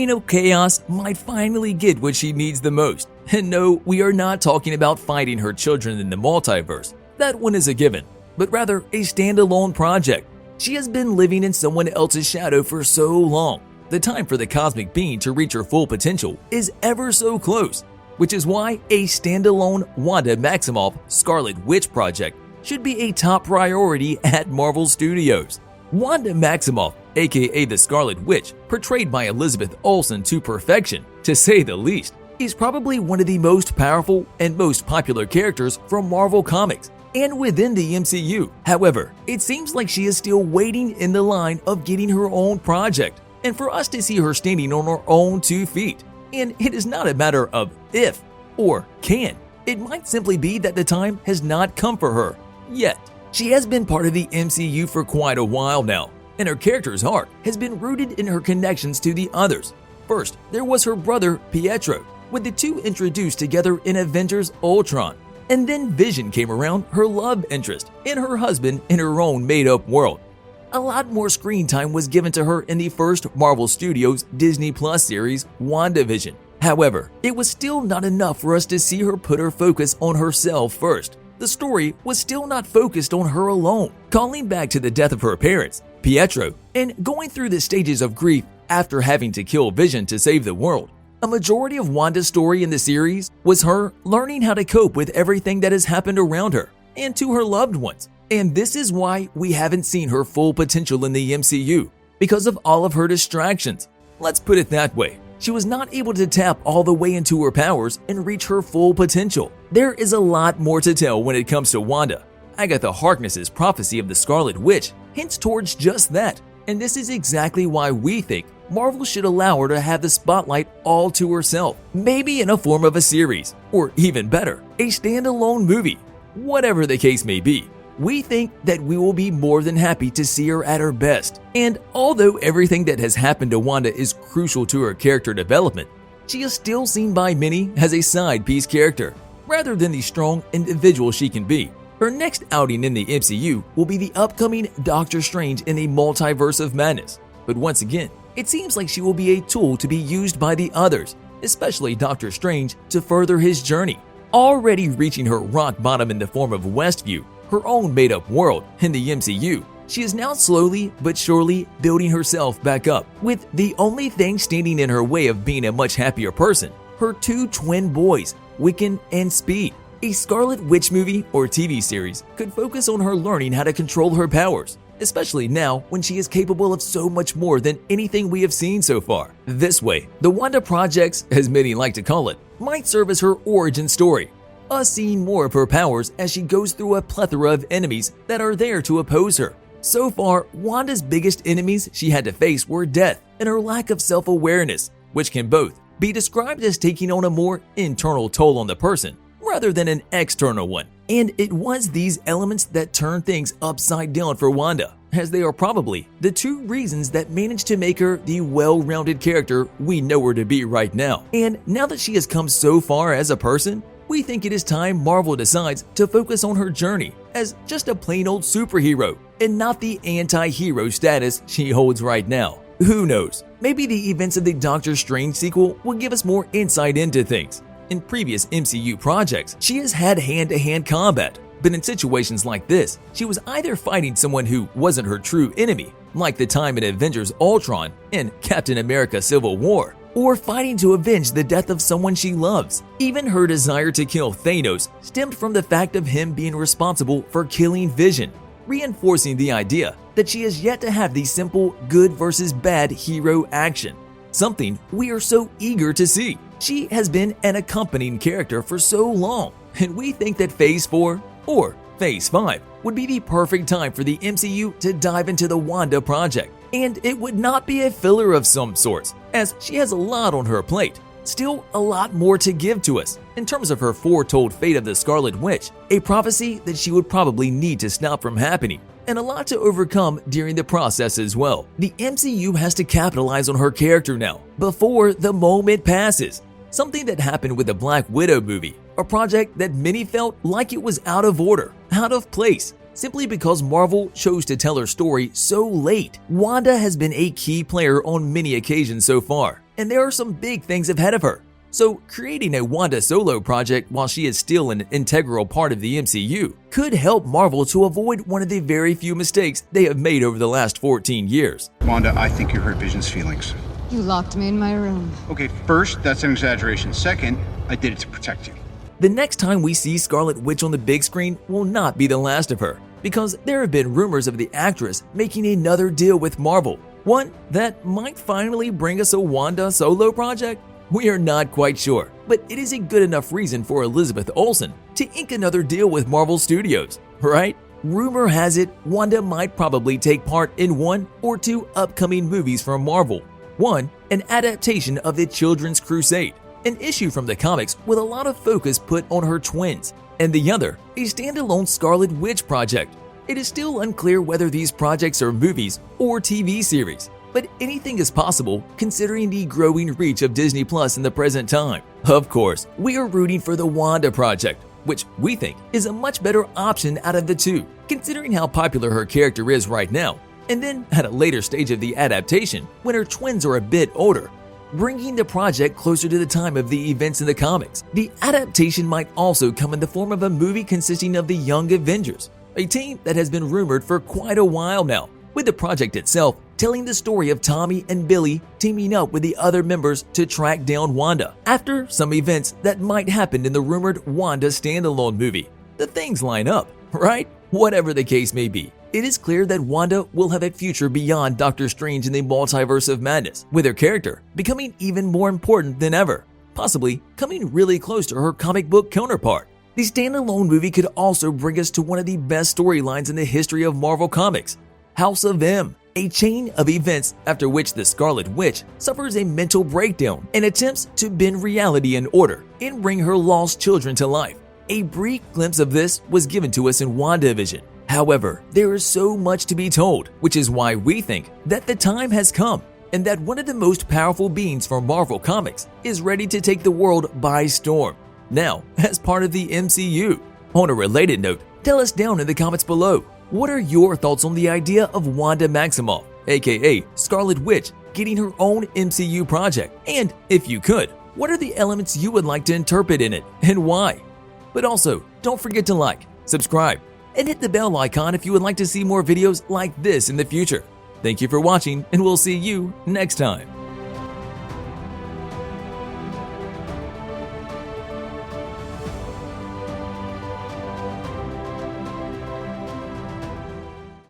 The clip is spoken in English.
Queen of Chaos might finally get what she needs the most. And no, we are not talking about finding her children in the multiverse. That one is a given, but rather a standalone project. She has been living in someone else's shadow for so long. The time for the cosmic being to reach her full potential is ever so close, which is why a standalone Wanda Maximoff Scarlet Witch project should be a top priority at Marvel Studios. Wanda Maximoff, aka the Scarlet Witch, portrayed by Elizabeth Olsen to perfection, to say the least, is probably one of the most powerful and most popular characters from Marvel Comics and within the MCU. However, it seems like she is still waiting in the line of getting her own project, and for us to see her standing on her own 2 feet. And it is not a matter of if or can. It might simply be that the time has not come for her yet. She has been part of the MCU for quite a while now, and her character's arc has been rooted in her connections to the others. First, there was her brother Pietro, with the two introduced together in Avengers Ultron. And then Vision came around, her love interest, and her husband in her own made-up world. A lot more screen time was given to her in the first Marvel Studios Disney Plus series, WandaVision. However, it was still not enough for us to see her put her focus on herself first. The story was still not focused on her alone, calling back to the death of her parents, Pietro, and going through the stages of grief after having to kill Vision to save the world. A majority of Wanda's story in the series was her learning how to cope with everything that has happened around her and to her loved ones. And this is why we haven't seen her full potential in the MCU, because of all of her distractions. Let's put it that way. She was not able to tap all the way into her powers and reach her full potential. There is a lot more to tell when it comes to Wanda. Agatha Harkness's prophecy of the Scarlet Witch hints towards just that, and this is exactly why we think Marvel should allow her to have the spotlight all to herself, maybe in a form of a series, or even better, a standalone movie. Whatever the case may be, we think that we will be more than happy to see her at her best. And although everything that has happened to Wanda is crucial to her character development, she is still seen by many as a side piece character, rather than the strong individual she can be. Her next outing in the MCU will be the upcoming Doctor Strange in the Multiverse of Madness. But once again, it seems like she will be a tool to be used by the others, especially Doctor Strange, to further his journey. Already reaching her rock bottom in the form of Westview, her own made-up world in the MCU, she is now slowly but surely building herself back up, with the only thing standing in her way of being a much happier person, her 2 twin boys, Wiccan and Speed. A Scarlet Witch movie or TV series could focus on her learning how to control her powers, especially now when she is capable of so much more than anything we have seen so far. This way, the Wanda Projects, as many like to call it, might serve as her origin story, us seeing more of her powers as she goes through a plethora of enemies that are there to oppose her. So far, Wanda's biggest enemies she had to face were death and her lack of self-awareness, which can both be described as taking on a more internal toll on the person rather than an external one. And it was these elements that turned things upside down for Wanda, as they are probably the 2 reasons that managed to make her the well-rounded character we know her to be right now. And now that she has come so far as a person, we think it is time Marvel decides to focus on her journey as just a plain old superhero and not the anti-hero status she holds right now. Who knows? Maybe the events of the Doctor Strange sequel will give us more insight into things. In previous MCU projects, she has had hand-to-hand combat, but in situations like this, she was either fighting someone who wasn't her true enemy, like the time in Avengers Ultron and Captain America Civil War, or fighting to avenge the death of someone she loves. Even her desire to kill Thanos stemmed from the fact of him being responsible for killing Vision, reinforcing the idea that she has yet to have the simple good versus bad hero action, something we are so eager to see. She has been an accompanying character for so long, and we think that Phase 4 or Phase 5 would be the perfect time for the MCU to dive into the Wanda project. And it would not be a filler of some sorts, as she has a lot on her plate. Still a lot more to give to us in terms of her foretold fate of the Scarlet Witch, a prophecy that she would probably need to stop from happening, and a lot to overcome during the process as well. The MCU has to capitalize on her character now, before the moment passes. Something that happened with the Black Widow movie, a project that many felt like it was out of order, out of place, simply because Marvel chose to tell her story so late. Wanda has been a key player on many occasions so far, and there are some big things ahead of her. So creating a Wanda solo project while she is still an integral part of the MCU could help Marvel to avoid one of the very few mistakes they have made over the last 14 years. Wanda, I think you hurt Vision's feelings. You locked me in my room. Okay, first, that's an exaggeration. Second, I did it to protect you. The next time we see Scarlet Witch on the big screen will not be the last of her, because there have been rumors of the actress making another deal with Marvel, one that might finally bring us a Wanda solo project. We are not quite sure, but it is a good enough reason for Elizabeth Olsen to ink another deal with Marvel Studios, right? Rumor has it Wanda might probably take part in 1 or 2 upcoming movies from Marvel. One, an adaptation of the Children's Crusade, an issue from the comics with a lot of focus put on her twins, and the other, a standalone Scarlet Witch project. It is still unclear whether these projects are movies or TV series, but anything is possible considering the growing reach of Disney Plus in the present time. Of course, we are rooting for the Wanda project, which we think is a much better option out of the two, considering how popular her character is right now, and then at a later stage of the adaptation, when her twins are a bit older, bringing the project closer to the time of the events in the comics. The adaptation might also come in the form of a movie consisting of the Young Avengers, a team that has been rumored for quite a while now, with the project itself telling the story of Tommy and Billy teaming up with the other members to track down Wanda after some events that might happen in the rumored Wanda standalone movie. The things line up, right? Whatever the case may be, it is clear that Wanda will have a future beyond Doctor Strange in the Multiverse of Madness, with her character becoming even more important than ever, possibly coming really close to her comic book counterpart. The standalone movie could also bring us to one of the best storylines in the history of Marvel Comics, House of M, a chain of events after which the Scarlet Witch suffers a mental breakdown and attempts to bend reality in order and bring her lost children to life. A brief glimpse of this was given to us in WandaVision. However, there is so much to be told, which is why we think that the time has come and that one of the most powerful beings from Marvel Comics is ready to take the world by storm, now as part of the MCU. On a related note, tell us down in the comments below, what are your thoughts on the idea of Wanda Maximoff, aka Scarlet Witch, getting her own MCU project? And if you could, what are the elements you would like to interpret in it and why? But also, don't forget to like, subscribe, and hit the bell icon if you would like to see more videos like this in the future. Thank you for watching, and we'll see you next time.